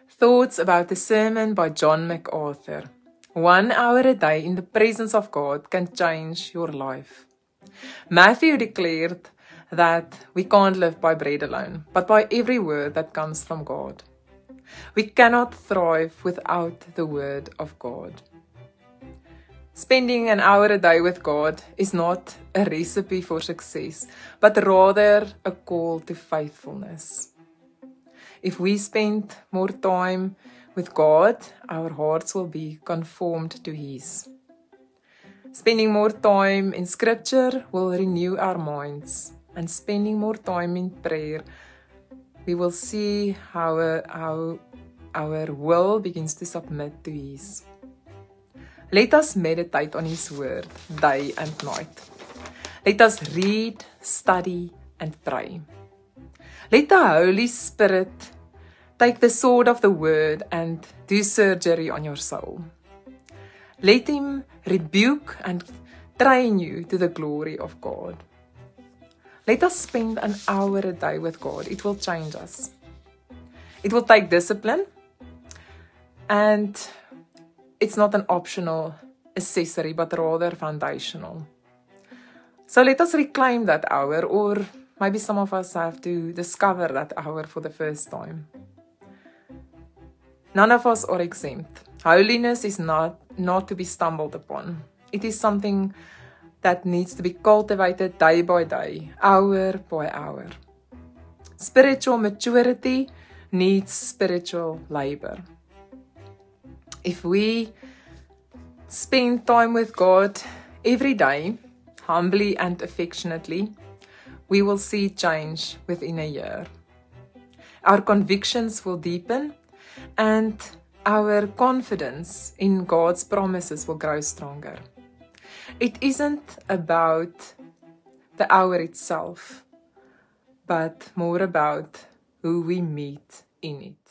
Thoughts about the sermon by John MacArthur. 1 hour a day in the presence of God can change your life. Matthew declared that we can't live by bread alone, but by every word that comes from God. We cannot thrive without the word of God. Spending an hour a day with God is not a recipe for success, but rather a call to faithfulness. If we spend more time with God, our hearts will be conformed to His. Spending more time in Scripture will renew our minds, and spending more time in prayer, we will see how our will begins to submit to His. Let us meditate on His Word day and night. Let us read, study, and pray. Let the Holy Spirit take the sword of the Word and do surgery on your soul. Let Him rebuke and train you to the glory of God. Let us spend an hour a day with God. It will change us. It will take discipline, and it's not an optional accessory, but rather foundational. So let us reclaim that hour, or maybe some of us have to discover that hour for the first time. None of us are exempt. Holiness is not to be stumbled upon. It is something that needs to be cultivated day by day, hour by hour. Spiritual maturity needs spiritual labor. If we spend time with God every day, humbly and affectionately, we will see change within a year. Our convictions will deepen, and our confidence in God's promises will grow stronger. It isn't about the hour itself, but more about who we meet in it.